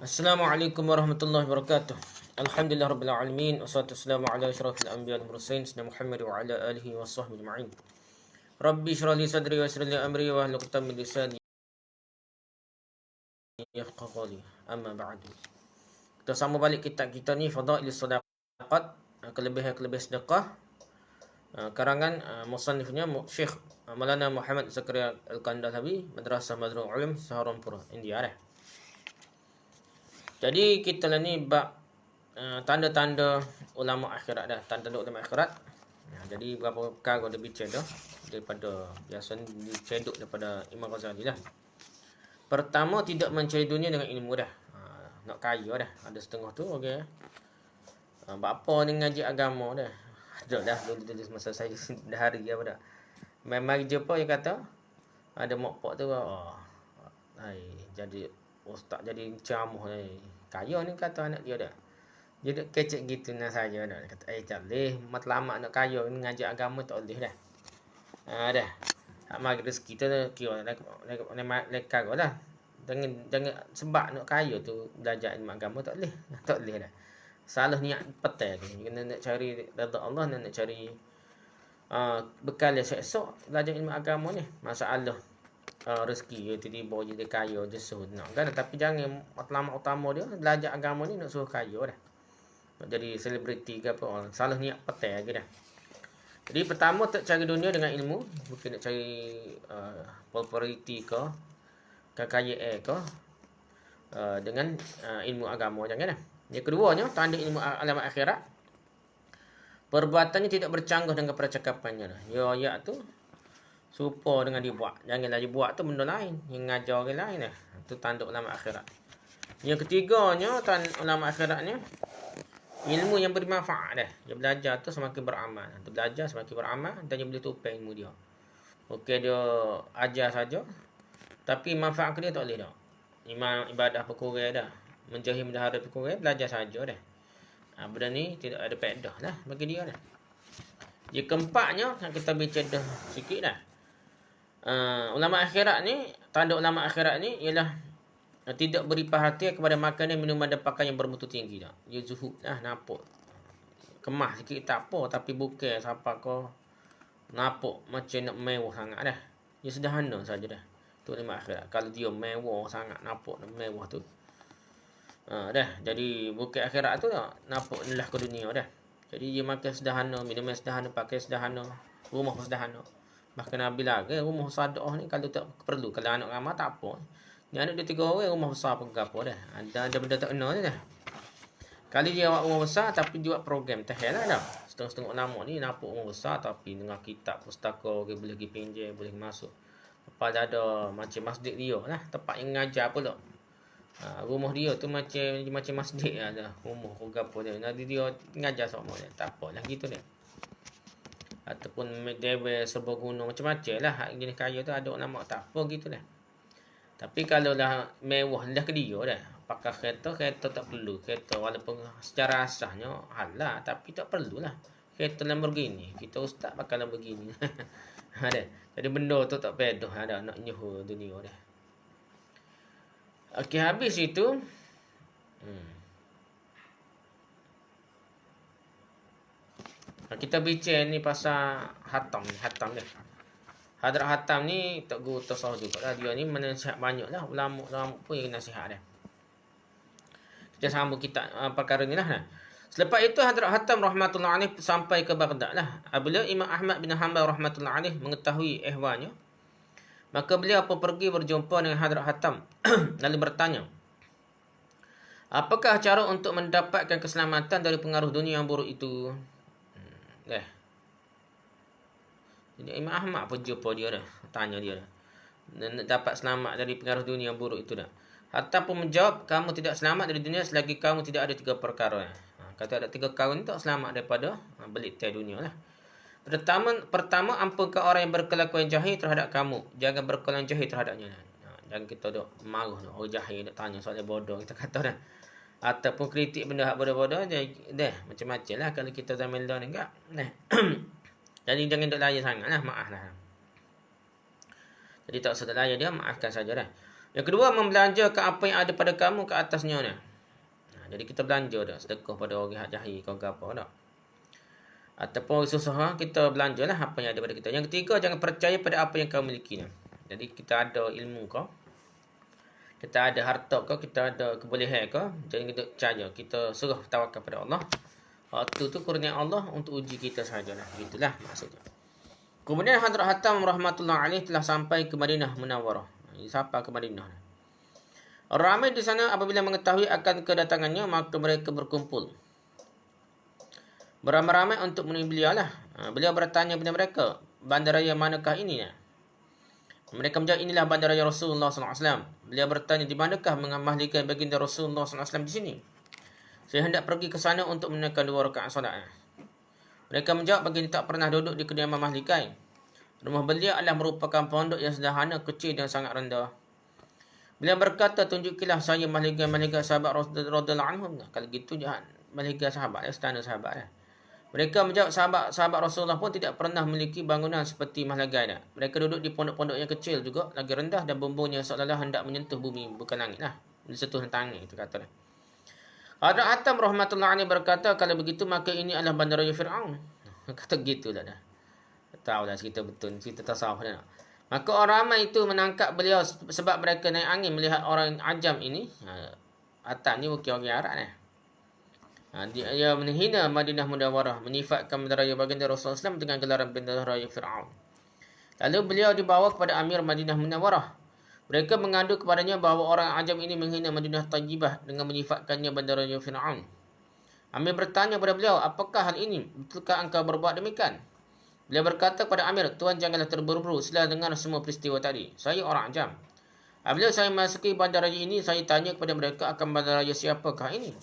Assalamualaikum warahmatullahi wabarakatuh. Alhamdulillah rabbil alamin wassalatu wassalamu ala asyrafil anbiya'i wal mursalin sayyidina Muhammad wa ala alihi washabbihi ajma'in. Rabbi shrah li sadri wa yassir li amri wa hlul 'uqdatam min lisani yafqahu qawli. Amma ba'du. Kita sama balik kitab kita ni Fadailus Shadaqat, kelebihan-kelebihan sedekah, karangan musannifnya Syekh Maulana Muhammad Zakaria Al-Kandhlawi, Madrasah Madrul Ulum, Saharanpura, India dah. Jadi kita lah ni bab tanda-tanda ulama akhirat dah, tanda-tanda ulama akhirat. Jadi berapa perkara dia bincang dah daripada biasa dicedok daripada Imam Ghazali lah. Pertama, tidak mencari dunia dengan ilmu dah. Nak kaya dah. Ada setengah tu okey. Bapa ni ngaji agama dah. Ada dah dulu masa saya dah hari apa dah. Memang jumpa dia kata ada mak pak tu jadi ustaz, jadi ceramah ni. Kaya ni kata anak dia dah. Dia dah kecek gitu nak saya dah. Kata tak boleh matlamat nak kaya ni ngaji agama tak boleh dah. Dah. Tak mari rezeki tu kira lekar dah. Jangan sebab nak kaya tu belajar ilmu agama tak boleh. Tak boleh dah. Salah niat petai tu. Kena nak cari redha Allah, nak cari bekal esok belajar ilmu agama ni. Masalah rezeki tiba-tiba jadi kaya je suruh nak kan, tapi jangan matlamat utama dia belajar agama ni nak suruh kaya dah. Nak jadi selebriti ke apa, salah niat petai lagi dah. Jadi pertama, tak cari dunia dengan ilmu, bukan nak cari populariti ke kekayaan ke dengan ilmu agama, jangan dah. Yang keduanya, tanda ilmu alamat akhirat, perbuatannya tidak bercanggah dengan percakapannya dah. Ya tu serupa dengan dia buat. Janganlah dia buat tu benda lain, yang ngajar orang lain dah. Itu tanda ulama akhirat. Yang ketiganya, tanda ulama akhiratnya, ilmu yang bermanfaat dah. Dia belajar tu semakin beramal. Dia belajar semakin beramal dan dia boleh tupai ilmu dia. Okey, dia ajar saja, tapi manfaat ke dia tak boleh dah. Ibadah berkurang dah. Menjahil bendahara berkurang, belajar saja dah. Benda ni tidak ada faedah lah bagi dia dah. Yang keempatnya, kita bincang dah sikit dah. Ulama akhirat ni, tanda ulama akhirat ni ialah tidak beri perhatian kepada makanan, minuman dan pakaian yang bermutu tinggi dah. Dia zuhud lah, nampak kemas sikit tak apa, tapi bukan siapa kau nampak macam nak mewah sangat dah. Dia sederhana saja dah. Tu ulama akhirat. Kalau dia mewah sangat, nampak mewah tu dah. Jadi bukan akhirat tu dah, nampak lelah ke dunia dah. Jadi dia makan sederhana, minum sederhana, pakai sederhana, rumah sederhana. Bahkan Nabi lagi rumah sadah ni kalau tak perlu, kalau anak ramai tak apa. Ni anak dia 3 orang, rumah besar apa gapo dah. Ada benda tak kena dah. Kali dia buat rumah besar tapi dia buat program tak lah dah. Setengah-setengah ulama ni nampak rumah besar tapi dengan kitab pustaka boleh pergi pinjam, boleh masuk. Apa ada macam masjid dia lah, tempat yang ngajar pula. Rumah dia tu macam masjid lah. Rumah ke gapo dia. Nanti dia ngajar sama dia. Tak apalah gitu dia. Ataupun dewa serba gunung macam-macam lah. Hak jenis kaya tu ada nama tak apa gitu dah. Tapi kalau dah mewah dah ke dia dah. Pakai kereta tak perlu. Kereta walaupun secara asasnya halal, tapi tak perlulah. Kereta Lamborghini. Kita ustaz pakai Lamborghini. Ada. Jadi benda tu tak pedah ada nak nyuh dunia dah. Okey, habis itu kita bincang ni pasal Hatam ni. Hadrat Hatam ni tak guru tasawuf juga lah. Dia ni menasihat banyak lah. Ulama-ulama pun yang nasihat dia. Kita sambung kitab perkara ni lah. Selepas itu Hadrat Hatam rahmatullah alaih sampai ke Baghdad lah. Apabila Imam Ahmad bin Hanbal rahmatullah alaih mengetahui ihwalnya, maka beliau pun pergi berjumpa dengan Hadrat Hatam lalu bertanya, apakah cara untuk mendapatkan keselamatan dari pengaruh dunia yang buruk itu? Jadi Imam Ahmad pun jumpa dia dah, tanya dia dah, nak dapat selamat dari pengaruh dunia yang buruk itu dah. Hatam pun menjawab, kamu tidak selamat dari dunia selagi kamu tidak ada 3 perkara. Kata ada 3 perkara ni tak selamat daripada belit tiada dunia lah. Pertama, ampunkan orang yang berkelakuan jahil terhadap kamu. Jangan berkelakuan jahil terhadapnya. Jangan kita duk marah orang jahil nak tanya soal bodoh, kita kata dah. Ataupun kritik benda hak bodoh-bodoh dah macam-macam lah kalau kita zaman dah ni enggak. Jadi jangan duk layan sangat lah, maaf lah. Jadi tak usah layan dia, maafkan saja dah. Yang kedua, membelanjakan apa yang ada pada kamu ke atasnya ni. Jadi kita belanja dah, sedekah pada orang jahil kau ke apa dah. Ataupun susah kita belanjalah apa yang ada pada kita. Yang ketiga, jangan percaya pada apa yang kau miliki ni. Jadi kita ada ilmu kau, kita ada harta kau, kita ada kebolehan kau, jangan kita percaya. Kita suruh tawakal pada Allah. Waktu tu kurnia Allah untuk uji kita sahajalah. Begitulah maksudnya. Kemudian Hadrat Hatam rahmatullah alaih telah sampai ke Madinah Munawwarah. Siapa ke Madinah? Ramai di sana apabila mengetahui akan kedatangannya, maka mereka berkumpul beramai-ramai untuk menemui beliau lah. Beliau bertanya kepada mereka, bandaraya manakah ini? Mereka menjawab, inilah bandaraya Rasulullah SAW. Beliau bertanya, di manakah mahligai baginda Rasulullah SAW di sini? Saya hendak pergi ke sana untuk menunaikan 2 rakaat solat. Mereka menjawab, baginda tak pernah duduk di kediaman mahligai. Rumah beliau adalah merupakan pondok yang sederhana, kecil dan sangat rendah. Beliau berkata, tunjukilah saya mahligai sahabat radhiyallahu anhum. Kalau gitu jangan mahligai sahabat, istana sahabat. Mereka menjawab, sahabat Rasulullah pun tidak pernah memiliki bangunan seperti mahligai. Mereka duduk di pondok-pondok yang kecil juga, lagi rendah dan bumbungnya seolah-olah hendak menyentuh bumi, bukan langit lah. Disentuh tangan itu kata dia. Hadrat Hatam rahmatullah alaih berkata, kalau begitu maka ini adalah bandaraya Fir'aun. Kata gitulah dah. Tahulah cerita betul, cerita tasawuf dah. Maka orang ramai itu menangkap beliau sebab mereka naik angin melihat orang ajam ini. Hatam ni bukan orang Arab ni. Dia menghina Madinah Munawwarah, menyifatkan bandaraya baginda Rasulullah SAW dengan gelaran bandaraya Fir'aun. Lalu beliau dibawa kepada Amir Madinah Munawwarah. Mereka mengadu kepadanya bahawa orang ajam ini menghina Madinah Tayyibah dengan menyifatkannya bandaraya Fir'aun. Amir bertanya kepada beliau, apakah hal ini? Betulkah engkau berbuat demikian? Beliau berkata kepada Amir, Tuan janganlah terburu-buru setelah dengar semua peristiwa tadi. Saya orang ajam. Apabila saya memasuki bandaraya ini, saya tanya kepada mereka akan bandaraya siapakah ini?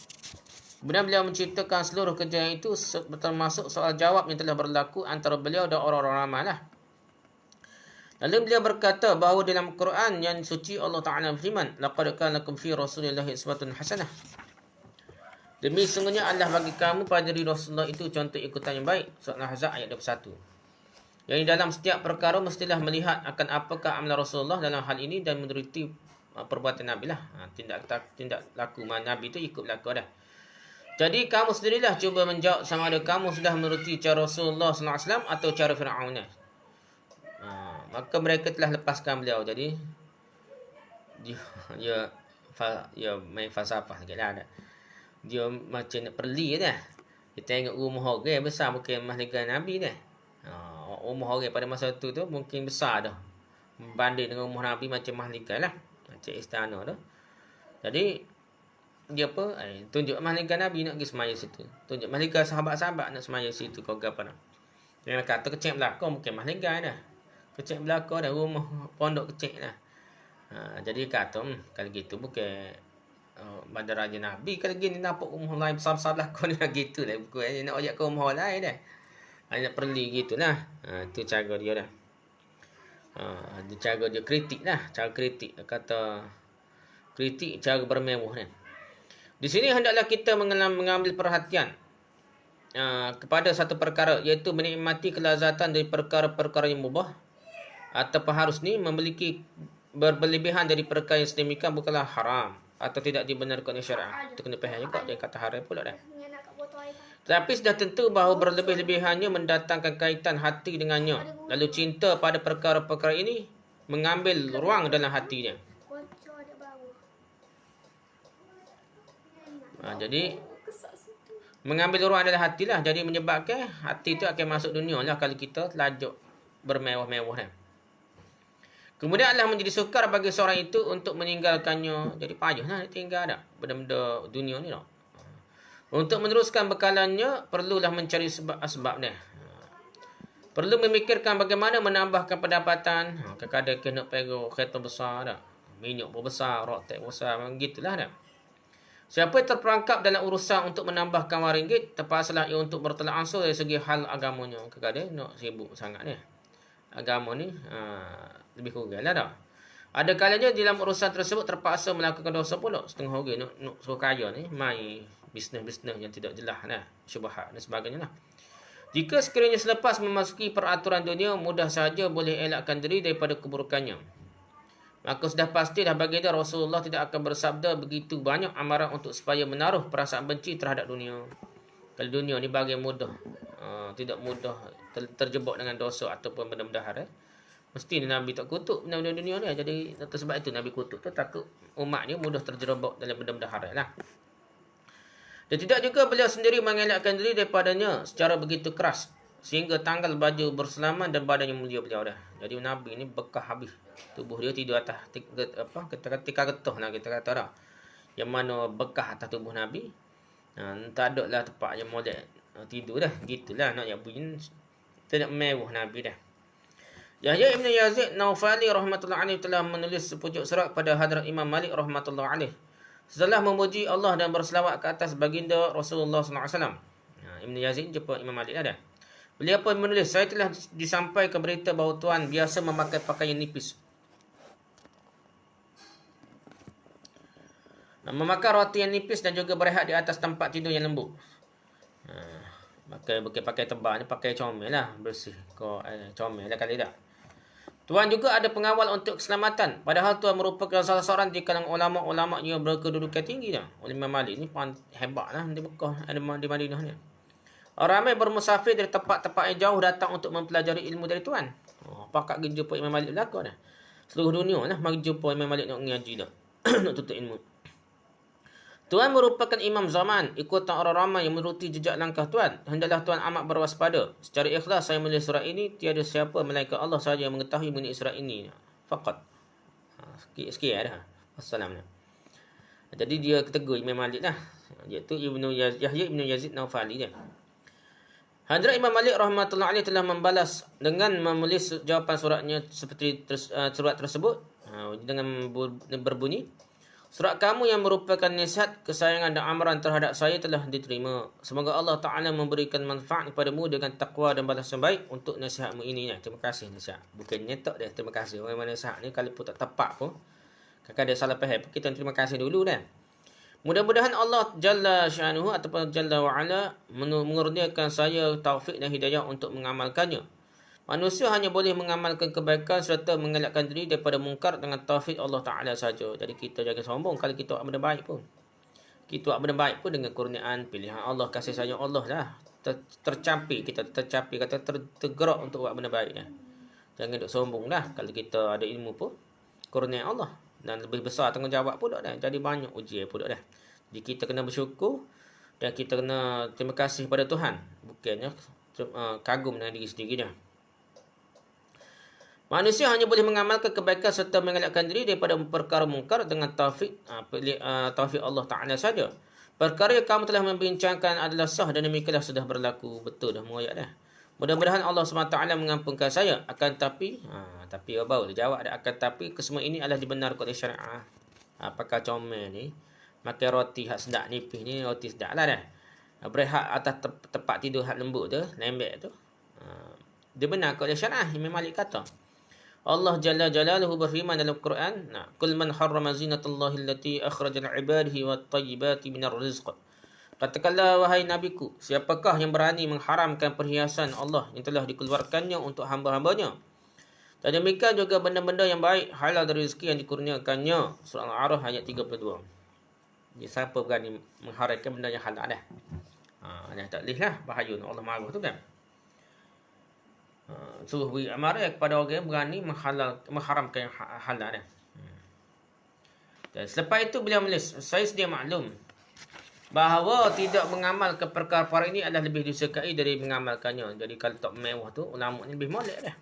Kemudian beliau menceritakan seluruh kejadian itu termasuk soal jawab yang telah berlaku antara beliau dan orang-orang ramai lah. Lalu beliau berkata bahawa dalam Quran yang suci Allah Ta'ala berfirman, laqad kana lakum fi Rasulillahi uswatun hasanah. Demi sungguhnya Allah bagi kamu pada diri Rasulullah itu contoh ikutan yang baik. Surah Al-Ahzab ayat 21. Yang dalam setiap perkara mestilah melihat akan apakah amalan Rasulullah dalam hal ini dan menuruti perbuatan Nabi lah. Tindak laku Nabi itu ikut laku dah. Jadi kamu sendirilah cuba menjawab sama ada kamu sudah menuruti cara Rasulullah SAW atau cara Fir'aun. Maka mereka telah lepaskan beliau. Jadi dia main falsafah sikit lah. Dia macam nak perli dah. Dia tengok rumah orang besar bukan mahligai Nabi dah. Rumah orang pada masa tu mungkin besar dah. Berbanding dengan rumah Nabi macam mahligai lah. Macam istana dah. Jadi dia apa? Tunjuk mahligai Nabi nak pergi semaya situ. Tunjuk mahligai sahabat-sahabat nak semaya situ. Kau apa dah. Dia kata kecil belakang bukan mahligai dah. Kecil belakang dah. Rumah pondok kecil dah. Jadi kata kalau gitu bukan bandaraya Nabi. Kalau gini nampak rumah lain besar-besar belakang ni gitu lah. Bukan nak ajak ke rumah lain dah. Nak perli gitu lah. Itu cara dia dah. Cara dia kritik lah. Cara kritik. Dia kata kritik cara bermewah ni. Di sini hendaklah kita mengambil perhatian kepada satu perkara, iaitu menikmati kelazatan dari perkara-perkara yang mubah ataupun harus ni memiliki berlebihan dari perkara yang sedemikian bukanlah haram atau tidak dibenarkan oleh syariat. Itu kena faham juga, dia kata haram pula dah. Tapi sudah tentu bahawa berlebih-lebihannya mendatangkan kaitan hati dengannya. Lalu cinta pada perkara-perkara ini mengambil ruang dalam hatinya. Jadi mengambil ruang dalam hati lah. Jadi menyebabkan hati tu akan masuk dunia lah kalau kita lajuk bermewah-mewah kan. Kemudian Allah menjadi sukar bagi seorang itu untuk meninggalkannya. Jadi payah lah nak tinggal dah benda-benda dunia ni tak. Untuk meneruskan bekalannya perlulah mencari sebab-sebab dia. Perlu memikirkan bagaimana menambahkan pendapatan. Kadang-kadang kena pergi kereta besar dah. Minyak pun besar, rotek besar, gitulah dah. Siapa yang terperangkap dalam urusan untuk menambahkan wang ringgit, terpaksalah ia untuk bertolak ansur dari segi hal agamanya. Kadang-kadang nak sibuk sangat ni. Agama ni lebih kurang lah dah. Ada kalanya dalam urusan tersebut terpaksa melakukan dosa pula. Setengah orang nak suruh kaya ni, main bisnes-bisnes yang tidak jelas lah. Syubhat dan sebagainya lah. Jika sekiranya selepas memasuki peraturan dunia, mudah saja boleh elakkan diri daripada keburukannya. Maka sudah pasti dah baginda Rasulullah tidak akan bersabda begitu banyak amaran untuk supaya menaruh perasaan benci terhadap dunia. Kalau dunia ni bagi mudah, tidak mudah terjebak dengan dosa ataupun benda-benda haram. Mesti Nabi tak kutuk benda-benda dunia ni. Jadi sebab itu Nabi kutuk tu takut umat ni mudah terjerobak dalam benda-benda haram lah. Dan tidak juga beliau sendiri mengelakkan diri daripadanya secara begitu keras sehingga tanggal baju berselaman dan badannya mulia beliau dah. Jadi Nabi ni bekah habis. Tubuh dia tidur atas ketika getah lah kita kata dah. Yang mana bekah atas tubuh Nabi. Tak ada lah tempat yang molek tidur dah. Gitulah nak yang bunyi tidak mewah Nabi dah. Yahya Ibn Yazid Naufali rahmatullah alaih telah menulis sepucuk surat pada Hadrat Imam Malik rahmatullah alaih setelah memuji Allah dan berselawat ke atas baginda Rasulullah SAW. Ibn Yazid jumpa Imam Malik ada. Beliau pun menulis, saya telah disampaikan berita bahawa Tuan biasa memakai pakaian nipis. Memakan roti yang nipis dan juga berehat di atas tempat tidur yang lembut. Pakai tebal ni, pakai comel lah, bersih. Comel lah kali tak. Tuan juga ada pengawal untuk keselamatan. Padahal Tuan merupakan salah seorang di kalangan ulama-ulama yang berkedudukan tinggi dah. Imam Malik ni hebat lah di Mekah, di Madinah ni. Orang ramai bermusafir dari tempat-tempat yang jauh datang untuk mempelajari ilmu dari Tuan. Pakak pergi jumpa Imam Malik belakang dah. Seluruh dunia lah mari jumpa Imam Malik nak mengaji dah. Nak tuntut ilmu. Tuan merupakan imam zaman, ikutan orang ramai yang menuruti jejak langkah Tuan. Hendaklah Tuan amat berwaspada. Secara ikhlas saya menulis surat ini, tiada siapa melainkan Allah sahaja yang mengetahui mengenai surat ini. Faqat. Sikit dah. Wassalam. Jadi dia ketegur Imam Malik lah. Iaitu Yahya Ibn Yazid Naufali dia. Hadrat Imam Malik rahmatullah alaih telah membalas dengan menulis jawapan suratnya seperti surat tersebut dengan berbunyi, surat kamu yang merupakan nasihat, kesayangan dan amaran terhadap saya telah diterima. Semoga Allah Ta'ala memberikan manfaat kepadamu dengan taqwa dan balas yang baik untuk nasihatmu ini. Terima kasih nasihat. Bukan nyetok dia, terima kasih. Orang mana nasihat ni kalau pun tak tepat pun, kadang-kadang dia salah faham, kita terima kasih dulu dah. Mudah-mudahan Allah Jalla Sya'nuhu ataupun Jalla wa'ala mengurniakan saya taufik dan hidayah untuk mengamalkannya. Manusia hanya boleh mengamalkan kebaikan serta mengelakkan diri daripada mungkar dengan taufik Allah Ta'ala saja. Jadi kita jangan sombong kalau kita buat benda baik pun. Kita buat benda baik pun dengan kurniaan pilihan Allah, kasih sayang Allah lah. Tercampur, kata tergerak untuk buat benda baik dah. Jangan duk sombong dah kalau kita ada ilmu pun. Kurnia Allah. Dan lebih besar tanggungjawab pula dah. Jadi banyak ujian pula dah. Jadi kita kena bersyukur dan kita kena terima kasih pada Tuhan. Bukannya kagum dengan diri sendiri dah. Manusia hanya boleh mengamalkan kebaikan serta mengelakkan diri daripada perkara mungkar dengan taufik Allah Ta'ala saja. Perkara yang kamu telah membincangkan adalah sah dan demikianlah sudah berlaku. Betul dah muayat dah. Mudah-mudahan Allah SWT mengampunkan saya. Akan tapi baru dia jawab dah. Akan tapi kesemua ini adalah dibenarkan oleh syariah. Apakah comel ni, makan roti hak sedap nipis ni, roti sedap lah dah. Berehat atas tempat tidur hak lembut tu, lembek tu. Dibenarkan oleh syariah. Imam Malik kata, Allah Jalla Jalaluhu berfirman dalam Quran, Qul man harrama zinatallahi allati akhraja li'ibadihi wat tayyibati minar rizq. Katakanlah wahai nabiku, siapakah yang berani mengharamkan perhiasan Allah yang telah dikeluarkannya untuk hamba-hambanya? Dan demikian juga benda-benda yang baik halal dari rezeki yang dikurniakannya. Surah Al-A'raf ayat 32. Jadi siapa berani mengharamkan benda yang halal dah? Tak boleh lah, bahaya Allah marah tu kan. Suruh beri amaran kepada orang yang berani mengharamkan yang halal dah. Dan selepas itu beliau menulis, saya sedia maklum bahawa tidak mengamalkan perkara-perkara ini adalah lebih disukai dari mengamalkannya. Jadi kalau tak mewah tu, ulama ni lebih molek dah.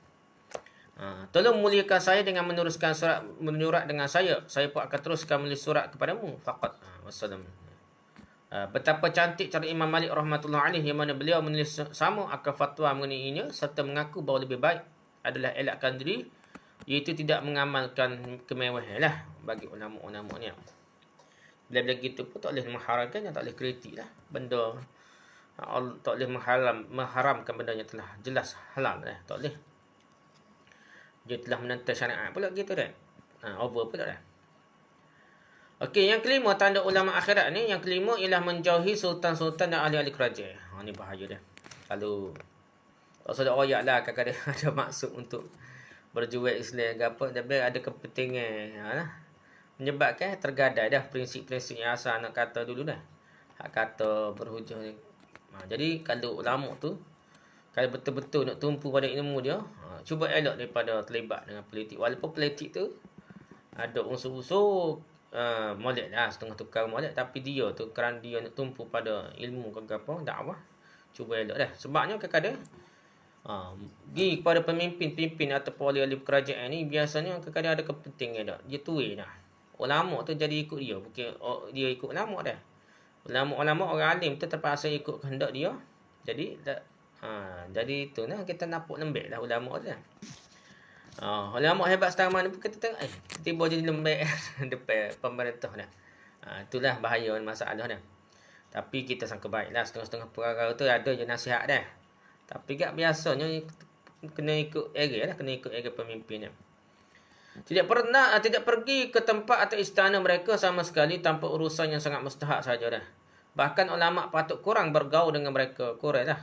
Tolong muliakan saya dengan menyurat dengan saya. Saya pun akan teruskan menulis surat kepadamu. Faqat. Wassalam. Betapa cantik cara Imam Malik rahmatullah alaih yang mana beliau menulis sama akan fatwa mengenainya serta mengaku bahawa lebih baik adalah elakkan diri, iaitu tidak mengamalkan kemewahan lah bagi ulama-ulama ni. Bila-bila gitu pun tak boleh mengharamkan, tak boleh kritik lah benda. Tak boleh mengharamkan benda yang telah jelas halal lah. Tak boleh. Dia telah menentang syariat pula gitu dah. Over pula dah. Okey, yang kelima tanda ulama akhirat ni, yang kelima ialah menjauhi sultan-sultan dan ahli-ahli kerajaan. Ni bahaya dah. Kalau tak sedar royak lah kadang-kadang ada maksud untuk berjuang Islam ke apa, tapi ada kepentingan menyebabkan tergadai dah prinsip-prinsip yang asal nak kata dulu dah. Hak kata berhujung ni. Jadi kalau ulama tu kalau betul-betul nak tumpu pada ilmu dia, cuba elok daripada terlibat dengan politik. Walaupun politik tu ada unsur-unsur molek lah, setengah tukar molek, tapi dia tu kerana dia nak tumpu pada ilmu ke apa, dakwah, cuba elok dah. Sebabnya kadang-kadang pergi kepada pemimpin atau ahli kerajaan ni biasanya kadang-kadang ada kepentingan dah. Dia tuai dah. Ulama tu jadi ikut dia, bukan dia ikut ulama dah. Ulama orang alim tu terpaksa ikut kehendak dia. Jadi jadi tu nah kita nampak lembek lah ulama tu. Ulama hebat sekarang mana pun kita tengok tiba jadi lembek depan pemerintah dah. Itulah bahaya masalah dah. Tapi kita sangka baiklah, setengah-setengah perkara tu ada je nasihat dah. Tapi gak biasanya kena ikut era lah, kena ikut era pemimpin. Tidak pergi ke tempat atau istana mereka sama sekali tanpa urusan yang sangat mustahak saja dah. Bahkan ulama patut kurang bergaul dengan mereka, kurang lah.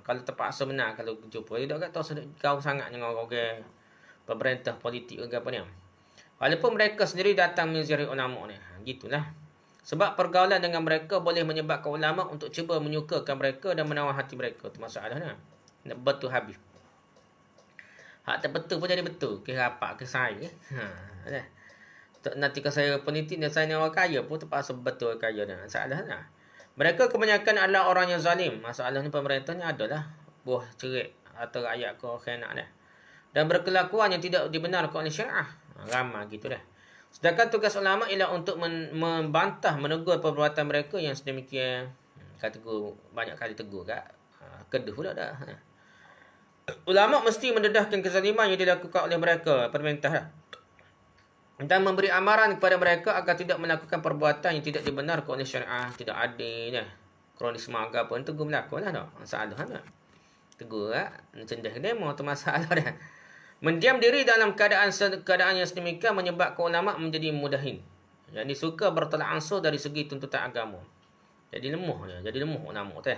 Kalau terpaksa benar kalau jumpa, dia tak tahu sedap kau sangat dengan orang pemerintah politik ke apa ni. Walaupun mereka sendiri datang menziarahi ulama ni, gitulah. Sebab pergaulan dengan mereka boleh menyebabkan ulama untuk cuba menyukakan mereka dan menawan hati mereka. Itu masalahnya. Nak betul habis. Hak tak betul pun jadi betul. Kira apa ke saya. Nanti ke saya politik dan saya ni orang kaya pun terpaksa betul orang kaya. Masalahnya. Mereka kebanyakan adalah orang yang zalim. Masalahnya pemerintahnya adalah buah cerik atau rakyat ke khianat dah. Dan berkelakuan yang tidak dibenarkan oleh syariah. Ramai gitu dah. Sedangkan tugas ulama ialah untuk membantah, menegur perbuatan mereka yang sedemikian. Tegur, banyak kali tegur kat. Keduh pula dah. Ulama mesti mendedahkan kezaliman yang dilakukan oleh mereka, pemerintah. Dan memberi amaran kepada mereka agar tidak melakukan perbuatan yang tidak dibenarkan oleh syariah. Tidak adil. Kronisme agama pun tegur berlaku lah. Masalah dah. Tegur lah. Cendah demo tu masalah dah. Mendiam diri dalam keadaan yang sedemikian menyebabkan ulama menjadi mudahin. Jadi suka bertolak ansur dari segi tuntutan agama. Jadi lemah ulama tu.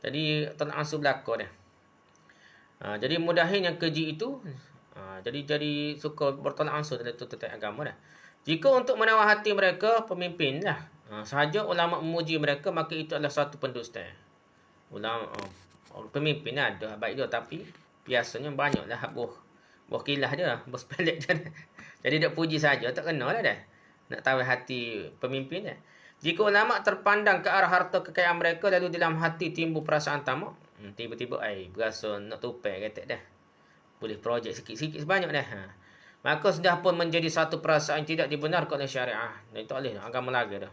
Jadi tolak ansur berlaku dah. Jadi mudahin yang keji itu jadi suka bertolak ansur dari tuntutan agama dah. Jika untuk menawan hati mereka pemimpin lah. Sahaja ulama memuji mereka maka itu adalah satu pendusta. Ulama pemimpin ada baik dia tapi biasanya banyaklah buah kilah dia, buah sepelek dia. Jadi nak puji saja tak kena lah dah. Nak tahu hati pemimpin dah. Jika ulama terpandang ke arah harta kekayaan mereka lalu dalam hati timbul perasaan tamak, tiba-tiba berasa nak tupai kata dah. Boleh projek sikit-sikit sebanyak dah. Maka sudah pun menjadi satu perasaan yang tidak dibenarkan oleh syariah. Dan tak boleh agama lagi dah.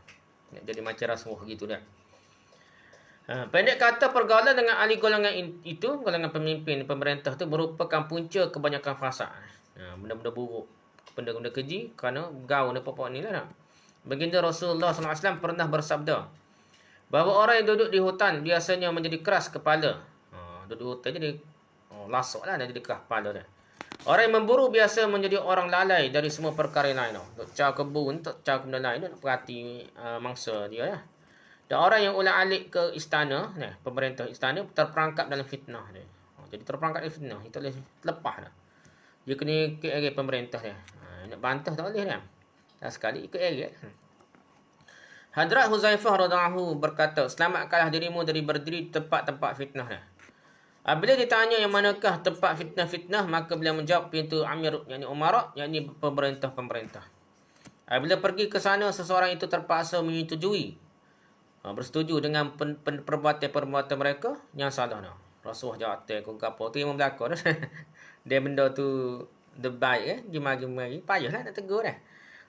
Nak jadi macam rasuah gitu dah. Pendek kata pergaulan dengan ahli golongan itu, golongan pemimpin pemerintah itu merupakan punca kebanyakan fasad. Benda-benda buruk, benda-benda keji kerana gaul dan pokok ni lah. Baginda Rasulullah SAW pernah bersabda bahawa orang yang duduk di hutan biasanya menjadi keras kepala. Duduk di hutan jadi lasuk lah, jadi keras kepala dah. Orang yang memburu biasa menjadi orang lalai dari semua perkara lain. Duk cari kebun, duk cari benda lain, duk perhati mangsa dia lah. Dan orang yang ulang-alik ke istana, pemerintah istana terperangkap dalam fitnah dia. Jadi terperangkap dalam fitnah, itu boleh lepas dah. Dia kena ikut area pemerintah dia. Nak bantah tak boleh dah. Dan sekali ikut area. Hadrat Huzaifah radhiyallahu berkata, selamatkanlah dirimu dari berdiri tempat-tempat fitnah dah. Bila ditanya yang manakah tempat fitnah-fitnah, maka beliau menjawab pintu Amir, yakni Umara, yakni pemerintah-pemerintah. Bila pergi ke sana, seseorang itu terpaksa menyetujui, bersetuju dengan perbuatan mereka yang salah dah. Rasuah jawatan ke apa tu yang berlaku dah. Dia benda tu baik gimari payahlah nak tegur dah.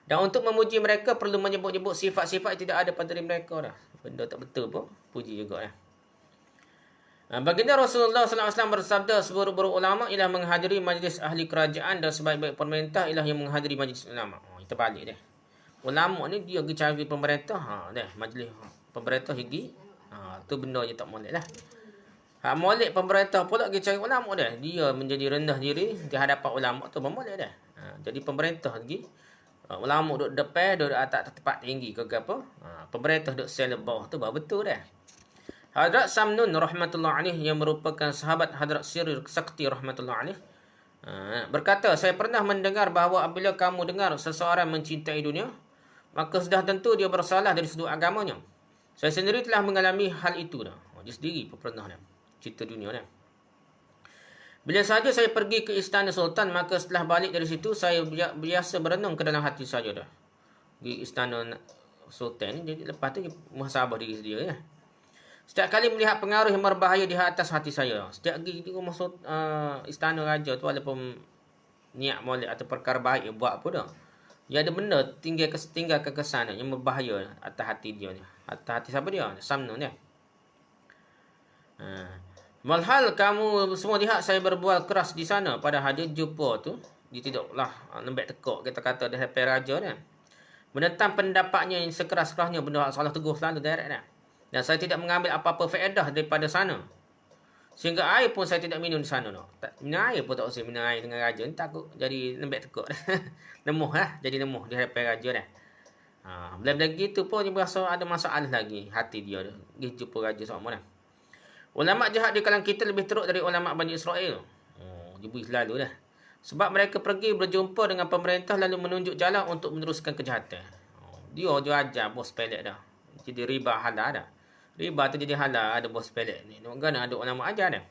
Dan untuk memuji mereka perlu menyebut-nyebut sifat-sifat yang tidak ada pada diri mereka dah. Benda tak betul pun puji juga dah. Baginda Rasulullah SAW bersabda, seburuk-buruk ulama ialah menghadiri majlis ahli kerajaan dan sebaik-baik pemerintah ialah yang menghadiri majlis ulama. Kita balik dah. Ulama ni dia pergi cari pemerintah, dah majlis pemerintah pergi. Tu benda je tak molek lah. Molek pemerintah pula pergi cari ulama dah. Dia menjadi rendah diri di hadapan ulama tu molek dah. Jadi pemerintah pergi, ulama duduk depan, duduk atas tempat tinggi ke apa. Pemerintah duduk sel bawah tu baru betul dah. Hadrat Samnun rahmatullah alaih yang merupakan sahabat Hadrat Sirir Sakti rahmatullah alaih Berkata, saya pernah mendengar bahawa apabila kamu dengar seseorang mencintai dunia, maka sudah tentu dia bersalah dari sudut agamanya. Saya sendiri telah mengalami hal itu dah. Dia sendiri pun pernah dah. Cinta dunia dah. Bila saja saya pergi ke istana sultan, maka setelah balik dari situ, saya biasa berenung ke dalam hati saja dah. Di istana sultan ni, jadi lepas tu muhasabah diri sendiri ya. Setiap kali melihat pengaruh yang berbahaya di atas hati saya, setiap pergi masuk istana raja tu, walaupun niat molek atau perkara baik yang buat apa dah, dia ada benda tinggal kekesan yang berbahaya atas hati dia ni. Atas hati siapa dia? Samno ni. Walhal kamu semua lihat saya berbual keras di sana. Padahal dia jumpa tu, dia tidaklah lembek tekuk kata-kata dari raja ni. Menentang pendapatnya yang sekeras-kerasnya, benda salah tegur selalu direct ni. Dan saya tidak mengambil apa-apa faedah daripada sana. Sehingga air pun saya tidak minum di sana. No. Minum air pun tak usah minum air dengan raja ni. Takut jadi lembek tekuk. Nemuh lah. Jadi nemuh di hadapan raja ni. Bila-bila gitu pun dia berasa ada masalah lagi. Hati dia. Dia jumpa raja sama ni. Ulama jahat di kalangan kita lebih teruk dari ulama Bani Israel. Dia beri selalu dah. Sebab mereka pergi berjumpa dengan pemerintah lalu menunjuk jalan untuk meneruskan kejahatan. Dia ajar bos pelek dah. Jadi riba halal dah. Riba tu jadi halal, ada bos pelek ni. Nak ada ulama ajar dah.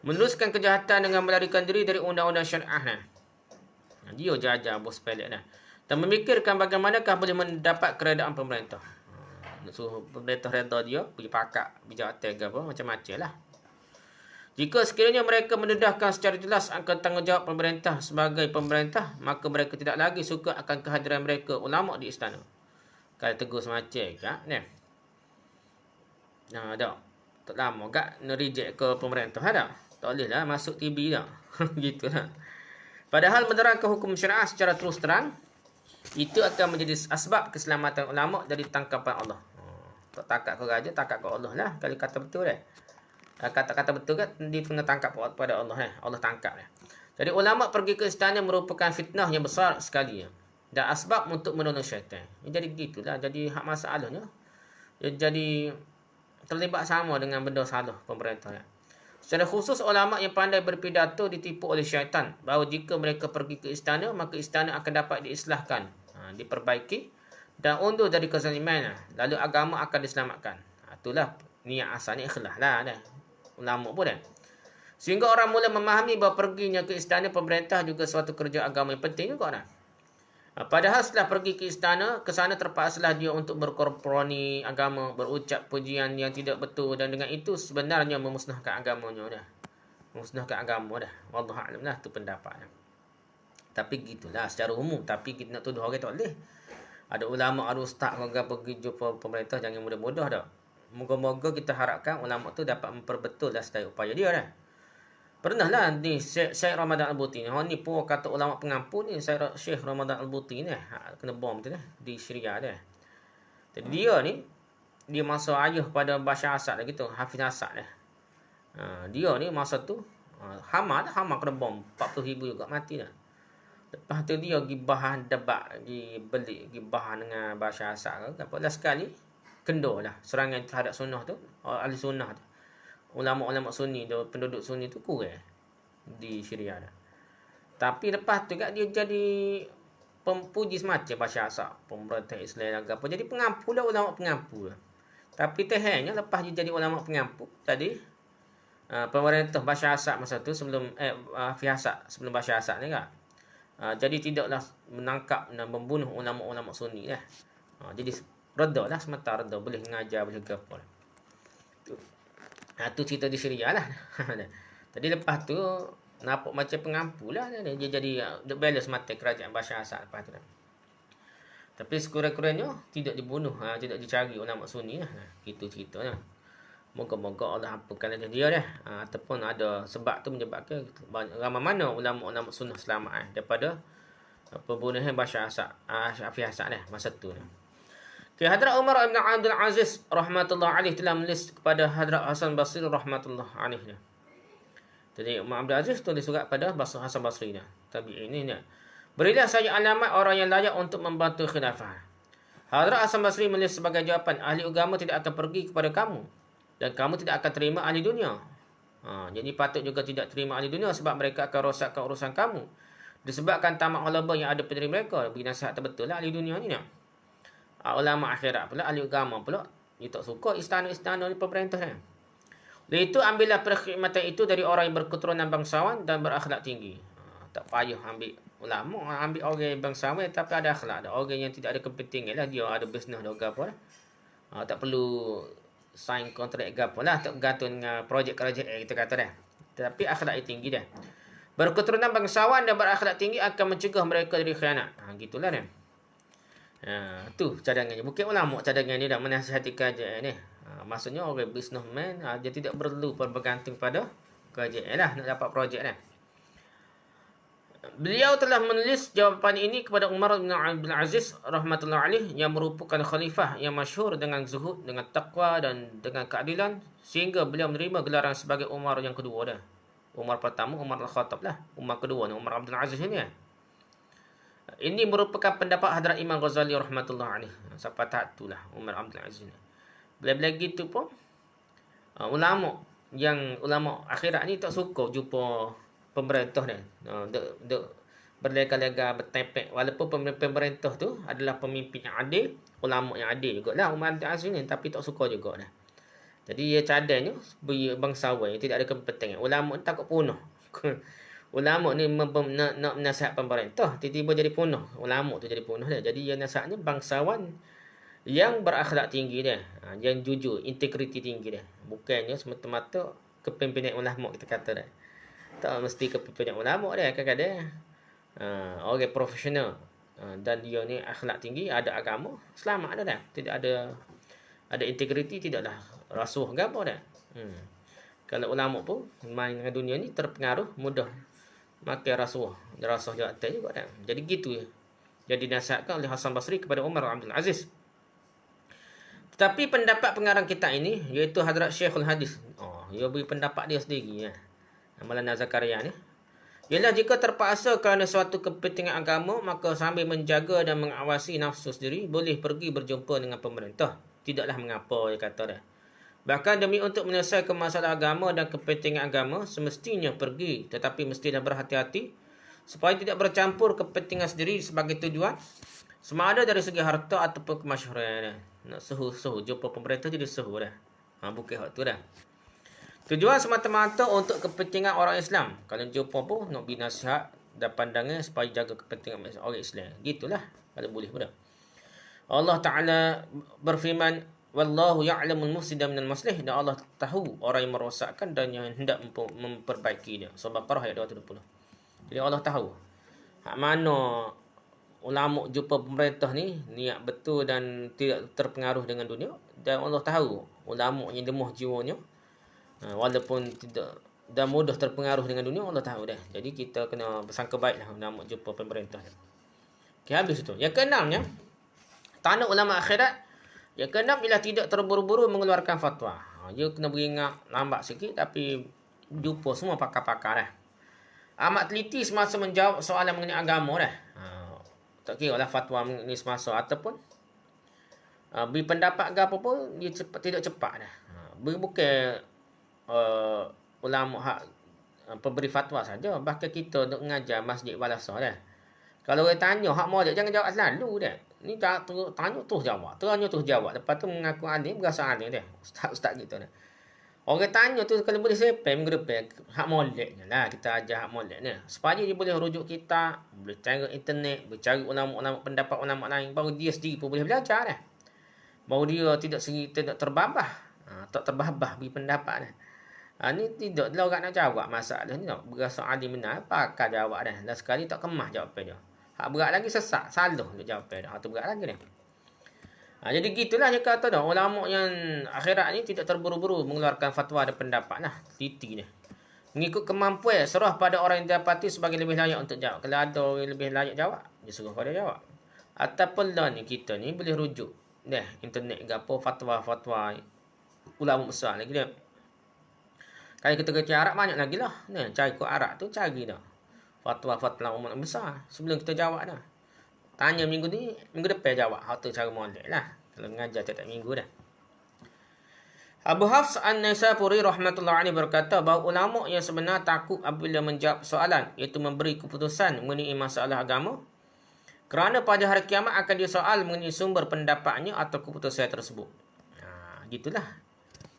Meneruskan kejahatan dengan melarikan diri dari undang-undang syariah dah. Dia ajar bos pelek dah. Dan memikirkan bagaimanakah boleh mendapat keredaan pemerintah. Suruh pemerintah reda dia pergi pakak bijak ke apa, macam-macam lah. Jika sekiranya mereka mendedahkan secara jelas akan tanggungjawab pemerintah sebagai pemerintah, maka mereka tidak lagi suka akan kehadiran mereka ulama di istana. Kalau tegur semacam kak ni. Tak lama kak reject ke pemerintah dah. Tak boleh lah masuk TV dah. Gitu lah. Padahal menerangkan hukum syariah secara terus terang, itu akan menjadi asbab keselamatan ulama dari tangkapan Allah. Tak tangkap ke raja, tangkap ke Allah lah. Kalau kata betul dah. Kata-kata betul kan, dia kena tangkap pada Allah. Allah tangkap dah. Jadi ulama pergi ke istana merupakan fitnah yang besar sekali. Dan asbab untuk menolong syaitan. Jadi gitulah. Jadi hak masalahnya. Jadi terlibat sama dengan benda salah pemerintah. Secara khusus ulama yang pandai berpidato ditipu oleh syaitan. Bahawa jika mereka pergi ke istana, maka istana akan dapat diislahkan. Diperbaiki. Dan undur dari kezaliman. Lalu agama akan diselamatkan. Itulah niat asalnya ikhlas lah. Ulama pun dah. Sehingga orang mula memahami bahawa perginya ke istana pemerintah juga suatu kerja agama yang penting juga dah. Padahal setelah pergi ke istana, ke sana terpaksalah dia untuk berkorporani agama, berucap pujian yang tidak betul, dan dengan itu sebenarnya memusnahkan agamanya dah. Memusnahkan agama dah. Wallahu a'lam lah, tu pendapat. Tapi gitulah secara umum. Tapi kita nak tuduh orang tak boleh. Ada ulama, ada ustaz orang pergi jumpa pemerintah, jangan mudah-mudah dah. Moga-moga kita harapkan ulama tu dapat memperbetul lah sedaya upaya dia dah. Pernah lah ni Syekh Ramadan Al-Buti ni. Ni pun kata ulama pengampu ni, Syekh Ramadan Al-Buti ni. Kena bom tu ni di Syria dia. Jadi dia ni, dia masa ayah pada Bashar Assad lah gitu, Hafiz Assad dah. Dia ni masa tu Hama kena bom 40,000 juga mati dah. Lepas tu dia pergi bahan debat, pergi beli, pergi bahan dengan Bashar Assad ke apa. Last sekali kendor lah serangan terhadap sunnah tu, ahli sunnah tu. Ulama-ulama sunni tu, penduduk sunni tu kurang di Syria dah. Tapi lepas tu kat dia jadi pempuji semacam Bashar Assad, pemerintah Islam ke apa. Jadi pengampu lah, ulama pengampu lah. Tapi tehnya lepas dia jadi ulama pengampu, jadi pemerintah Bashar Assad masa tu sebelum Hafiz Assad, sebelum Bashar Assad ni kan. Jadi tidaklah menangkap dan membunuh ulama-ulama sunni lah. Jadi reda lah, sementara reda, boleh mengajar, boleh apa lah. Tu cerita di Syria lah. Tadi lepas tu nampak macam pengampu lah. Dia jadi balance mata kerajaan Bashar Assad lepas tu lah. Tapi sekurang-kurangnya tidak dibunuh, tidak dicari ulama sunni lah. Itu cerita lah. Moga-moga Allah ampunkan dia dah. Ataupun ada sebab tu menyebabkan ramai mana ulama-ulama sunnah selamat daripada pembunuhan Bashar Assad, Hafiz Assad masa tu lah. Hadrat Umar bin Abdul Aziz rahmatullah alaih telah menulis kepada Hadrat Hasan Basri rahmatullah alaih. Jadi Umar Abdul Aziz tulis surat pada Hasan Basri tabi'in ni. Berilah saya alamat orang yang layak untuk membantu khilafah. Hadrat Hasan Basri menulis sebagai jawapan, ahli agama tidak akan pergi kepada kamu dan kamu tidak akan terima ahli dunia. Jadi patut juga tidak terima ahli dunia sebab mereka akan rosakkan urusan kamu. Disebabkan tamak ulama yang ada pada diri mereka. Beri nasihat terbetul lah ahli dunia ni. Ulama akhirat pula, ahli agama pula. Dia tak suka istana-istana ni pemerintah ni. Dan itu ambillah perkhidmatan itu dari orang yang berketurunan bangsawan dan berakhlak tinggi. Tak payah ambil ulama, ambil orang yang bangsawan tapi ada akhlak. Ada orang yang tidak ada kepentingan lah. Dia ada bisnes dan apa lah. Tak perlu sign kontrak apa lah. Tak bergantung dengan projek kerajaan kita kata dah. Tapi akhlak yang tinggi dah. Berketurunan bangsawan dan berakhlak tinggi akan mencegah mereka dari khianat. Gitulah dah. Tu cadangannya. Bukan ulama cadangan ni dah menasihati kerajaan ni. Maksudnya orang businessman dia tidak perlu bergantung pada kerajaan lah nak dapat projek ni. Beliau telah menulis jawapan ini kepada Umar bin Abdul Aziz rahmatullah alaih yang merupakan khalifah yang masyhur dengan zuhud, dengan taqwa dan dengan keadilan sehingga beliau menerima gelaran sebagai Umar yang kedua dah. Umar pertama Umar Al-Khattab lah. Umar kedua ni Umar Abdul Aziz ni. Ini merupakan pendapat Hadrat Imam Ghazali rahmatullah alaih. Sampai tahap itulah Umar Abdul Aziz ni. Bila-bila gitu pun ulama akhirat ni tak suka jumpa pemerintah ni. Duk berlega-lega bertepek walaupun pemerintah tu adalah pemimpin yang adil, ulama yang adil jugalah Umar Abdul Aziz ni, tapi tak suka juga dah. Jadi dia cadangnya bangsawan yang tidak ada kepentingan. Ulama ni takut punah. Ulama ni nak nasihat pemerintah, tiba-tiba jadi punah. Ulama tu jadi punah dah. Jadi dia nasihatnya bangsawan yang berakhlak tinggi dia, yang jujur, integriti tinggi dia. Bukannya semata-mata kepimpinan ulama kita kata dah. Tak mesti kepimpinan ulama dia, kadang-kadang orang profesional dan dia ni akhlak tinggi, ada agama, selamat dah. Tidak ada integriti, tidaklah rasuah ke apa dah. Kalau ulama pun main dengan dunia ni terpengaruh mudah makan rasuah jawatan juga dah. Jadi gitu ya. Jadi nasihatkan oleh Hasan Basri kepada Umar Abdul Aziz. Tapi pendapat pengarang kitab ini iaitu Hadrat Syekhul Hadis. Dia beri pendapat dia sendiri ya. Maulana Zakaria ni. Ialah jika terpaksa kerana suatu kepentingan agama, maka sambil menjaga dan mengawasi nafsu sendiri, boleh pergi berjumpa dengan pemerintah. Tidaklah mengapa, dia kata dah. Bahkan demi untuk menyelesaikan masalah agama dan kepentingan agama, semestinya pergi. Tetapi mestilah berhati-hati supaya tidak bercampur kepentingan sendiri sebagai tujuan, sama ada dari segi harta ataupun kemasyhuran. Nak suhu jumpa pemerintah jadi suhu dah. Bukan hak tu dah. Tujuan semata-mata untuk kepentingan orang Islam. Kalau jumpa pun nak beri nasihat dan pandangan supaya jaga kepentingan orang Islam. Gitulah kalau boleh pun dah. Allah Ta'ala berfirman, Wallahu ya'lamul mufsida minal muslih. Dan Allah tahu orang yang merosakkan dan yang hendak memperbaiki dia. Surah Baqarah ayat 220. Jadi Allah tahu hak mana ulama jumpa pemerintah ni niat betul dan tidak terpengaruh dengan dunia. Dan Allah tahu ulama yang lemah jiwanya, walaupun tidak dan mudah terpengaruh dengan dunia, Allah tahu dah. Jadi kita kena bersangka baiklah ulama jumpa pemerintah. Okay, habis itu. Yang keenamnya, tanda ulama akhirat. Yang keenam ialah tidak terburu-buru mengeluarkan fatwa. Dia kena beringat lambat sikit tapi jumpa semua pakar-pakar dah. Amat teliti semasa menjawab soalan mengenai agama dah. Tak kira lah fatwa ni semasa ataupun beri pendapat ke apa pun, dia tidak cepat dah. Bukan ulama hak pemberi fatwa saja, bahkan kita duk mengajar masjid Balasah dah. Kalau orang tanya hak molek, jangan jawab selalu dah. Ni tanya terus jawab. Tanya terus jawab. Lepas tu mengaku alim, berasa alim dah. Ustaz kita dah. Orang tanya tu kalau boleh sepem minggu depan hak molek je lah. Kita ajar hak molek ni. Supaya dia boleh rujuk kita, boleh cari internet, boleh cari ulama-ulama, pendapat ulama lain. Baru dia sendiri pun boleh belajar dah. Baru dia tidak terbabah. Tak terbabah beri pendapat dah. Ni tidak lah orang nak jawab masalah ni. Berasa alim benar, pakar jawab dah. Dan sekali tak kemah jawapan dia. Hak berat lagi sesak, salah untuk jawapan dah. Hak tu berat lagi dah. Jadi gitulah dia kata dah, ulama yang akhirat ni tidak terburu-buru mengeluarkan fatwa dan pendapat lah. Teliti dia. Mengikut kemampuan, serah pada orang yang dapati sebagai lebih layak untuk jawab. Kalau ada orang yang lebih layak jawab, dia suruh pada jawab. Ataupun lah ni kita ni boleh rujuk dah internet ke apa, fatwa-fatwa ulama besar lagi dia. Kalau kita kerja Arab banyak lagi lah. Nah, cari kod Arab tu cari dah. Fatwa-fatwa ulama besar sebelum kita jawab dah. Tanya minggu ni, minggu depan jawab. Hak tu cara molek lah. Kalau mengajar tiap-tiap minggu dah. Abu Hafs An-Naisapuri rahmatullahi alaihi berkata bahawa ulama yang sebenar takut apabila menjawab soalan, iaitu memberi keputusan mengenai masalah agama, kerana pada hari kiamat akan disoal mengenai sumber pendapatnya atau keputusan tersebut. Gitulah.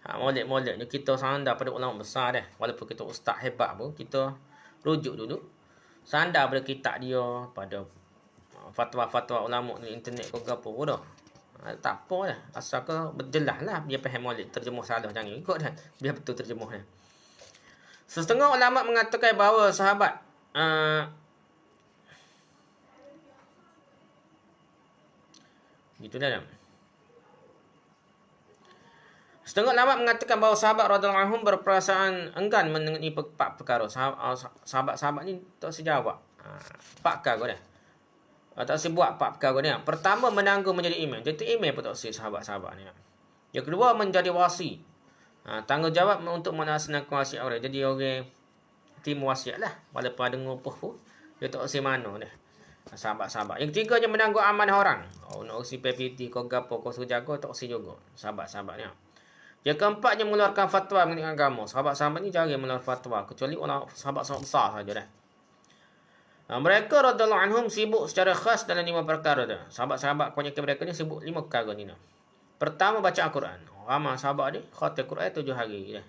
Molek-molek ni kita sandar pada ulama besar dah. Walaupun kita ustaz hebat pun, kita rujuk dulu. Sandar pada kitab dia, pada fatwa-fatwa ulama di internet ke apa pun dah. Tak apa dah. Asal ke berjelas lah. Biar faham molek. Terjemuh salah jangan ikut dah. Biar betul terjemuh dah. Setengah ulama mengatakan bahawa sahabat gitu dah. Setengah ulama mengatakan bahawa sahabat radhiyallahu anhum berperasaan enggan mengenai 4 perkara. Sahabat-sahabat ni tak sejawab. 4 perkara dah. Tak usah buat 4 perkara ni. Pertama, menanggung menjadi imam. Jadi imam pun tak usah sahabat-sahabat ni. Yang kedua, menjadi wasi. Tanggungjawab untuk melaksanakan wasiat orang. Jadi orang timu wasiat lah. Walaupun ada ngupuh pun, dia tak usah mana dah. Sahabat-sahabat. Yang ketiga, dia menanggung amanah orang. Nak usi PPT, kau gapo, kau suruh jaga, tak usah juga. Sahabat-sahabat ni. Yang keempat, dia mengeluarkan fatwa mengenai agama. Sahabat-sahabat ni jarang mengeluarkan fatwa. Kecuali orang sahabat-sahabat besar saja dah. Mereka radhiyallahu anhum sibuk secara khas dalam 5 perkara dah. Sahabat-sahabat kebanyakan mereka ni sibuk 5 perkara ni dah. Pertama, baca Al-Quran. Ramai sahabat ni khatam Quran 7 hari dah.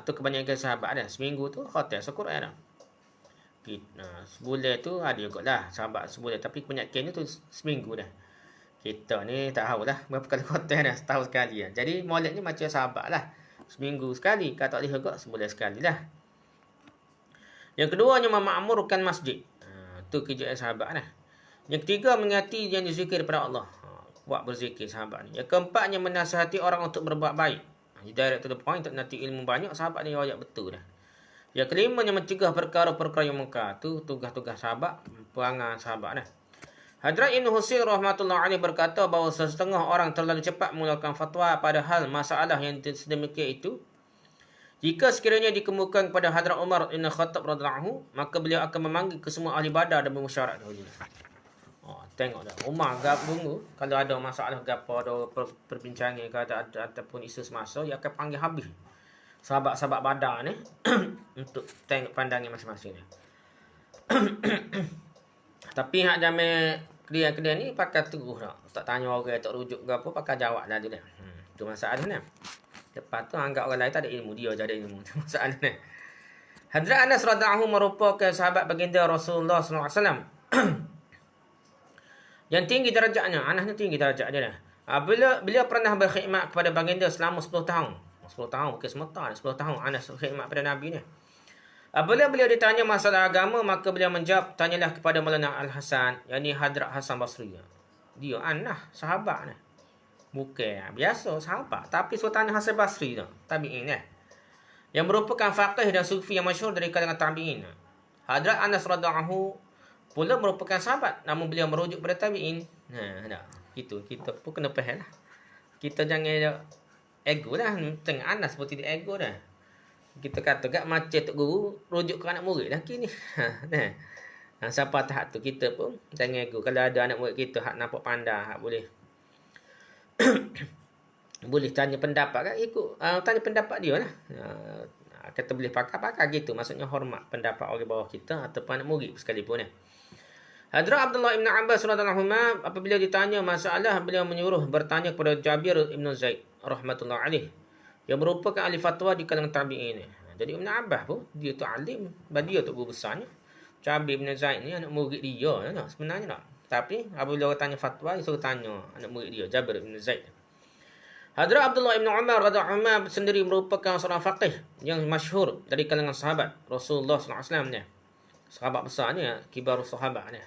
Tu kebanyakan sahabat dah. Seminggu tu khatam Al-Quran dah. Sebulan tu ada juga lah sahabat sebulan. Tapi kebanyakan tu seminggu dah. Kita ni tak tahu lah berapa kali khatam dah. Setahun sekali dah. Jadi molek ni macam sahabat lah. Seminggu sekali. Kalau tak boleh juga sebulan sekali lah. Yang keduanya memakmurkan masjid. Itu kerjaan sahabat lah. Yang ketiga, mengingati yang dizikir daripada Allah. Buat berzikir sahabat ni. Yang keempatnya, menasihati orang untuk berbuat baik. Direct to the point, untuk nanti ilmu banyak, sahabat ni rakyat betul dah. Yang kelimanya, mencegah perkara-perkara yang mungkar. Itu tugas-tugas sahabat, perangai sahabat dah. Hadrat Ibn Husain rahmatullahi alaihi berkata bahawa setengah orang terlalu cepat mengeluarkan fatwa padahal masalah yang sedemikian itu, jika sekiranya dikemukakan kepada Hadrat Umar Ibn Khattab radhiyallahu anhu, maka beliau akan memanggil ke semua ahli badar dan bermusyawarah dahulu. Tengok dah. Umar dulu kalau ada masalah gapo, ada perbincangan ke ataupun isu semasa, dia akan panggil habis sahabat-sahabat badar ni untuk tengok pandangan masing-masing ni. Tapi hak jamai kedai-kedai ni pakai teguh dah. Tak tanya orang, tak rujuk gapo, pakai jawab dah dia. Tu masalah ni. Lepas tu anggap orang lain tak ada ilmu, dia je ada ilmu. Masalah ni. Hadrat Anas radhiyallahu anhu merupakan sahabat baginda Rasulullah sallallahu alaihi wasallam. Yang tinggi darjatnya, Anas ni tinggi darjat dia dah. Beliau pernah berkhidmat kepada baginda selama 10 tahun. 10 tahun bukan semata, 10 tahun Anas berkhidmat pada Nabi ni. Apabila beliau ditanya masalah agama, maka beliau menjawab, tanyalah kepada Maulana Al-Hasan, yakni Hadrat Hasan Basri. Dia Anas, sahabat ni. Bukan biasa sahabat, tapi Sultan Hasan Basri tu, tabi'in yang merupakan faqih dan sufi yang masyhur dari kalangan tabi'in. Hadrat Anas radhiyallahu anhu pula merupakan sahabat, namun beliau merujuk pada tabi'in. Gitu kita pun kena faham lah. Kita jangan ego lah, tengok Anas seperti dia ego dah. Kita kata gak macam tok guru rujuk ke anak murid dah kini. Siapa tahap tu kita pun jangan ego. Kalau ada anak murid kita hak nampak pandai, hak boleh boleh tanya pendapat kan, ikut tanya pendapat dia lah. Kata boleh pakar gitu, maksudnya hormat pendapat orang bawah kita ataupun anak murid sekalipun. Hadrat Abdullah Ibn Abbas radhiyallahu anhu apabila ditanya masalah, beliau menyuruh bertanya kepada Jabir Ibn Zaid rahmatullahi alaihi yang merupakan ahli fatwa di kalangan tabi'in. Jadi Ibn Abbas pun dia tu alim, dia tu guru besarnya. Jabir Ibn Zaid ni anak murid dia sebenarnya tak. Tapi apabila orang tanya fatwa, dia suruh tanya anak murid dia, Jabir bin Zaid. Hadrat Abdullah bin Umar radhiyallahu anhu sendiri merupakan seorang faqih yang masyhur dari kalangan sahabat Rasulullah sallallahu alaihi wasallam ni. Sahabat besarnya, kibar sahabat ni.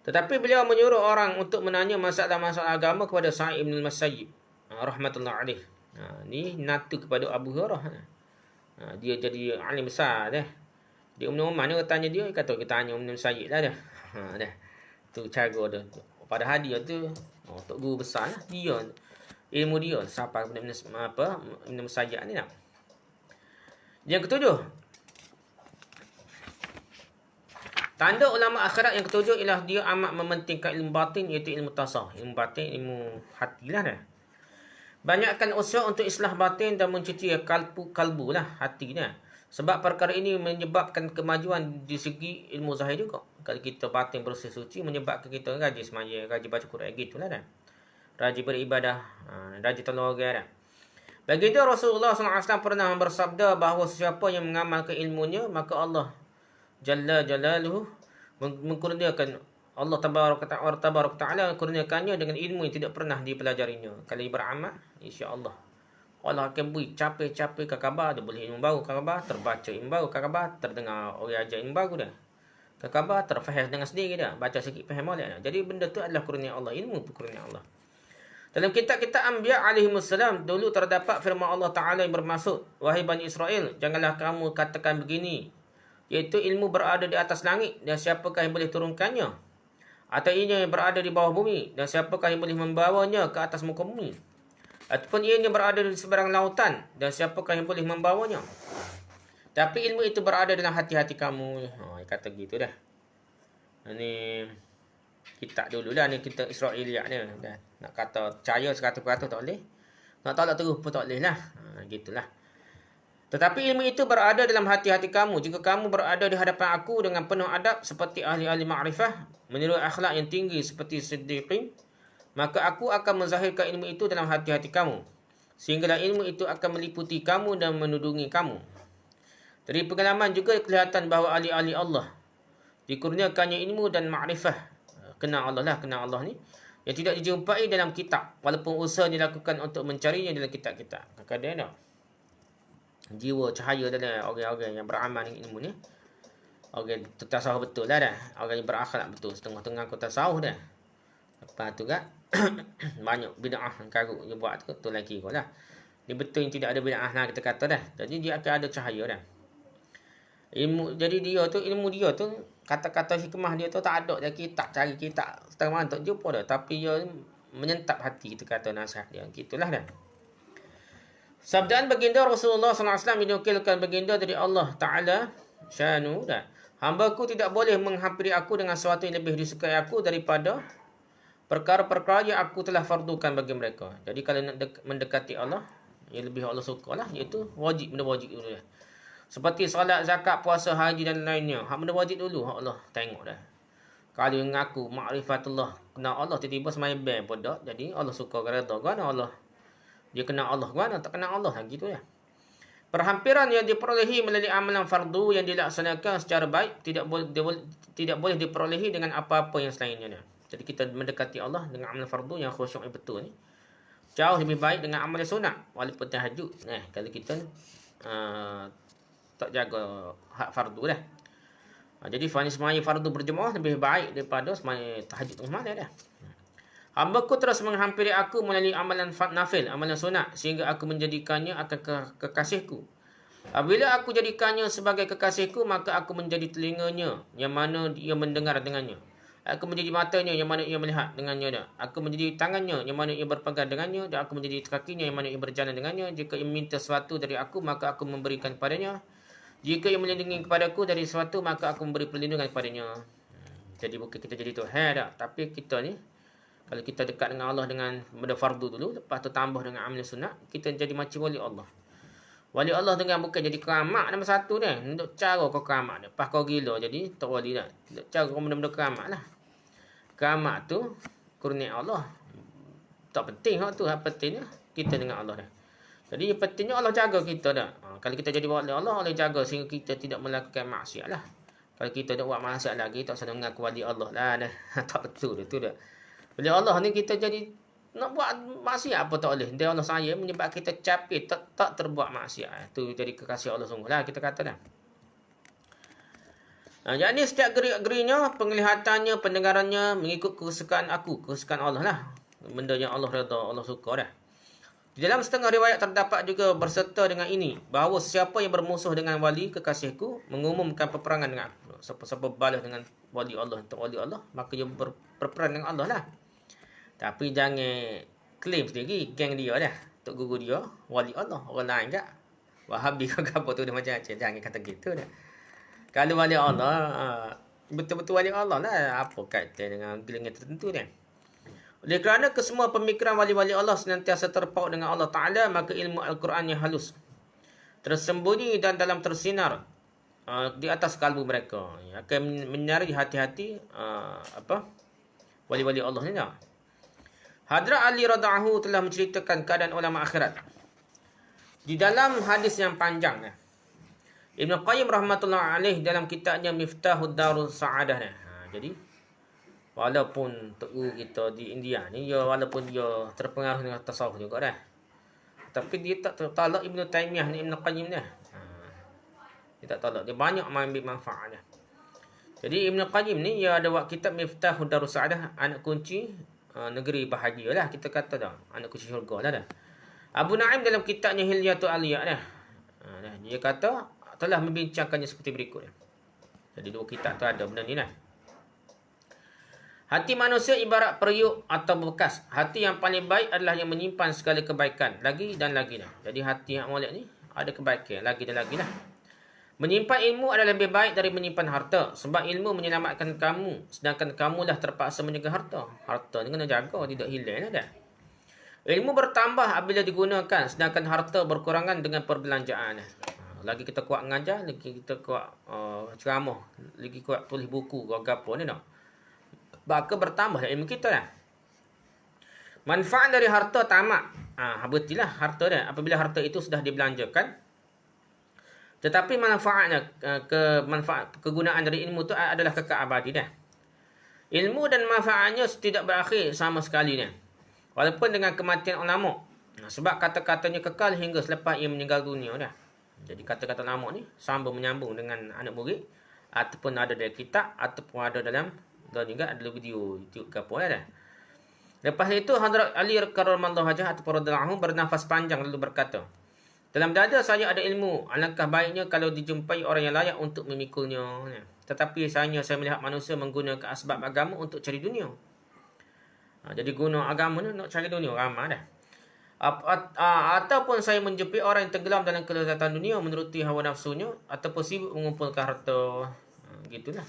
Tetapi beliau menyuruh orang untuk menanya masalah-masalah agama kepada Sa'id bin Musayyib rahmatullahi alaihi. Ni natu kepada Abu Hurairah. Dia jadi alim besar dah. Dia Ibn Umar ni tanya dia, kata kita tanya Ibn Musayyib lah dah. Dah. Tu cara dia. Padahal dia tu tok guru besar lah. Dia ilmu dia sampai kepada Ibn Musayyib ni nak. Yang ketujuh, tanda ulama akhirat yang ketujuh ialah dia amat mementingkan ilmu batin, iaitu ilmu tasawuf. Ilmu batin, ilmu hati lah dah. Banyakkan usaha untuk islah batin dan mencuci kalbu lah, hatinya. Sebab perkara ini menyebabkan kemajuan di segi ilmu zahir juga. Kalau kita batin bersih suci, menyebabkan kita rajin semaya, rajin baca Quran, gitulah dah. Rajin beribadah, rajin tolong orang dah. Baginda Rasulullah SAW pernah bersabda bahawa sesiapa yang mengamalkan ilmunya, maka Allah Jalla Jalaluhu mengkurniakan, Allah Tabaraka Ta'ala kurniakannya dengan ilmu yang tidak pernah dipelajarinya. Kalau beramal, insya-Allah Allah akan beri capai-capai khabar. Dia boleh ilmu baru khabar, terbaca ilmu baru khabar, terdengar orang ajar ilmu baru dah. Khabar terfaham dengan sendiri dah. Baca sikit faham boleh dah. Jadi benda tu adalah kurnia Allah, ilmu tu kurnia Allah. Dalam kitab-kitab Anbiya alaihimussalam dulu terdapat firman Allah Ta'ala yang bermaksud, wahai Bani Israel, janganlah kamu katakan begini, iaitu ilmu berada di atas langit dan siapakah yang boleh turunkannya, atau ianya yang berada di bawah bumi dan siapakah yang boleh membawanya ke atas muka bumi, ataupun ianya berada di seberang lautan dan siapakah yang boleh membawanya, tapi ilmu itu berada dalam hati-hati kamu. Kata gitu dah. Ini kitab dulu dah ni, kita Israiliyat ni dah. Nak kata percaya 100% tak boleh, nak tolak terus pun tak boleh lah. Gitulah. Tetapi ilmu itu berada dalam hati-hati kamu. Jika kamu berada di hadapan aku dengan penuh adab seperti ahli-ahli ma'rifah, meniru akhlak yang tinggi seperti siddiqin, maka aku akan menzahirkan ilmu itu dalam hati-hati kamu, sehinggalah ilmu itu akan meliputi kamu dan menudungi kamu. Dari pengalaman juga kelihatan bahawa ahli-ahli Allah dikurniakannya ilmu dan ma'rifah, kenal Allah ni, yang tidak dijumpai dalam kitab, walaupun usaha dilakukan untuk mencarinya dalam kitab-kitab. Kadang-kadang jiwa cahaya dalam orang-orang yang beramal dengan ilmu ni, orang tasawuf betul lah dah, orang yang berakhlak betul, setengah-tengah kau tasawuf dah. Lepas tu kan banyak bid'ah karut dia buat tu lagi kau lah. Dia betul yang tidak ada bid'ah lah kita kata dah. Jadi dia akan ada cahaya dah. Jadi ilmu dia tu kata-kata hikmah dia tu tak ada dari kitab, cari kitab setengah mana tak jumpa dah, tapi dia menyentap hati kita kata nasihat dia. Gitulah dah. Sabdaan baginda Rasulullah SAW dinukilkan baginda dari Allah Ta'ala syanu dah. Hamba-Ku tidak boleh menghampiri aku dengan sesuatu yang lebih disukai aku daripada perkara-perkara yang aku telah fardukan bagi mereka. Jadi kalau nak mendekati Allah, yang lebih Allah suka lah, iaitu wajib, benda wajib dulu dah. Seperti salat, zakat, puasa, haji dan lainnya. Hak benda wajib dulu, hak Allah tengok dah. Kalau mengaku ma'rifatullah, kenal Allah, tiba-tiba semain band pun tak. Jadi Allah suka kereta kan Allah. Dia kenal Allah kan, tak kenal Allah gitu ya. Perhampiran yang diperolehi melalui amalan fardu yang dilaksanakan secara baik tidak boleh diperolehi dengan apa-apa yang selainnya. Jadi kita mendekati Allah dengan amalan fardu yang khusyuk yang betul ni jauh lebih baik dengan amalan sunat walaupun tahajud. Kalau kita tak jaga hak fardu dah. Jadi semaya fardu berjemaah lebih baik daripada semaya tahajud tengah malam dah. Hamba-Ku terus menghampiri aku melalui amalan nafil, amalan sunat, sehingga aku menjadikannya akan kekasihku. Apabila aku jadikannya sebagai kekasihku, maka aku menjadi telinganya, yang mana ia mendengar dengannya. Aku menjadi matanya, yang mana ia melihat dengannya. Aku menjadi tangannya, yang mana ia berpegang dengannya. Dan aku menjadi kakinya, yang mana ia berjalan dengannya. Jika ia minta sesuatu dari aku, maka aku memberikan kepadanya. Jika ia melindungi kepadaku dari sesuatu, maka aku memberi perlindungan kepadanya. Jadi bukan kita jadi Tuhan tak, tapi kita ni, kalau kita dekat dengan Allah dengan benda fardu dulu, lepas tu tambah dengan amalan sunat, kita jadi macam wali Allah. Wali Allah dengan bukan jadi keramat nombor satu dah. Untuk cara kau keramat dah. Lepas kau gila jadi tak wali dah. Untuk cara kau benda-benda keramat lah. Keramat tu kurnia Allah. Tak penting hak tu. Hak pentingnya kita dengan Allah dah. Jadi pentingnya Allah jaga kita dah. Kalau kita jadi wali Allah, Allah jaga sehingga kita tidak melakukan maksiat lah. Kalau kita nak buat maksiat lagi, tak sadar mengaku wali Allah lah dah. Tak betul tu dah. Bila Allah ni kita jadi nak buat maksiat apa tak boleh. Dia Allah sayang menyebabkan kita capek tak terbuat maksiat. Itu jadi kekasih Allah sungguh lah kita kata dah. Jadi setiap gerik-gerinya, penglihatannya, pendengarannya mengikut kesukaan aku, kesukaan Allah lah. Benda yang Allah redha, Allah suka dah. Di dalam setengah riwayat terdapat juga berserta dengan ini, bahawa siapa yang bermusuh dengan wali kekasihku mengumumkan peperangan dengan aku. Siapa balas dengan wali Allah untuk wali Allah, maka dia berperang dengan Allah lah. Tapi jangan claim sendiri geng dia dah. Tok guru dia wali Allah, orang lain tak. Wahabi ke apa tu dia macam-macam. Jangan kata gitu dah. Kalau wali Allah, betul-betul wali Allah lah. Apa kaitan dengan gelengan tertentu dah. Oleh kerana kesemua pemikiran wali-wali Allah senantiasa terpaut dengan Allah Ta'ala, maka ilmu Al-Quran yang halus, tersembunyi dan dalam tersinar di atas kalbu mereka, akan menyari hati-hati wali-wali Allah ni. Hadrat Ali radhiyallahu telah menceritakan keadaan ulama akhirat di dalam hadis yang panjang. Ibn Qayyim rahmatullah alaih dalam kitabnya Miftahud Darul Sa'adah ni. Jadi walaupun tok kita di India ni, walaupun dia terpengaruh dengan tasawuf juga dah, tapi dia tak tolak Ibn Taymiyah ni, Ibn Qayyim ni. Dia tak tolak, dia banyak mengambil manfaat dia. Jadi Ibn Qayyim ni dia ada buat kitab Miftahud Darul Sa'adah, anak kunci negeri bahagia lah, kita kata dah, anak kunci syurga lah dah. Abu Naim dalam kitabnya Hilyatul Awliya dah, dia kata telah membincangkannya seperti berikut. Jadi dua kitab tu ada benda ni lah. Hati manusia ibarat periuk atau bekas. Hati yang paling baik adalah yang menyimpan segala kebaikan, lagi dan lagi lah. Jadi hati yang molek ni ada kebaikan, lagi dan lagi lah. Menyimpan ilmu adalah lebih baik dari menyimpan harta, sebab ilmu menyelamatkan kamu, sedangkan kamulah terpaksa menjaga harta. Harta ni kena jaga, tidak hilang lah dah. Ilmu bertambah apabila digunakan, sedangkan harta berkurangan dengan perbelanjaan. Lagi kita kuat mengajar, lagi kita kuat ceramah, lagi kuat tulis buku ke apa ni tak. Maka bertambah ilmu kita lah. Manfaat dari harta tamak. Berartilah harta dia apabila harta itu sudah dibelanjakan. Tetapi manfaatnya, kegunaan dari ilmu itu adalah kekal abadi dah. Ilmu dan manfaatnya tidak berakhir sama sekali dah, walaupun dengan kematian ulama. Sebab kata-katanya kekal hingga selepas ia meninggal dunia dah. Jadi kata-kata ulama ni sambung menyambung dengan anak murid, ataupun ada dalam kitab, ataupun ada dalam juga ada video YouTube ke apa dah. Lepas itu Hadrat Ali karramallahu wajhah atau radhiyallahu bernafas panjang lalu berkata, dalam dada saya ada ilmu, alangkah baiknya kalau dijumpai orang yang layak untuk memikulnya. Tetapi saya melihat manusia menggunakan asbab agama untuk cari dunia. Jadi guna agama ni nak cari dunia, ramai dah. Ataupun saya menjumpai orang yang tenggelam dalam kelezatan dunia menuruti hawa nafsunya, ataupun sibuk mengumpulkan harta. Gitulah.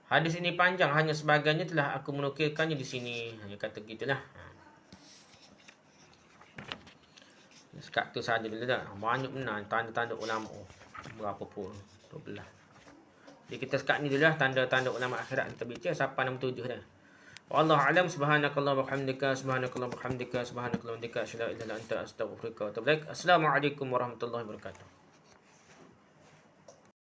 Hadis ini panjang, hanya sebahagiannya telah aku menukilkannya di sini. Dia kata gitulah. Sekat tu saja dulu dah. Banyak benar tanda-tanda ulama. Berapa pun? 12. Jadi kita sekat ni dulu lah tanda-tanda ulama akhirat kita bincang sampai nombor 7 dah. Wallahu alam, subhanakallah wa bihamdika, subhanakallah wa bihamdika, subhanakallah wa bihamdika, asyhadu an la ilaha illa anta, astaghfiruka wa atubu ilaik. Assalamualaikum warahmatullahi wabarakatuh.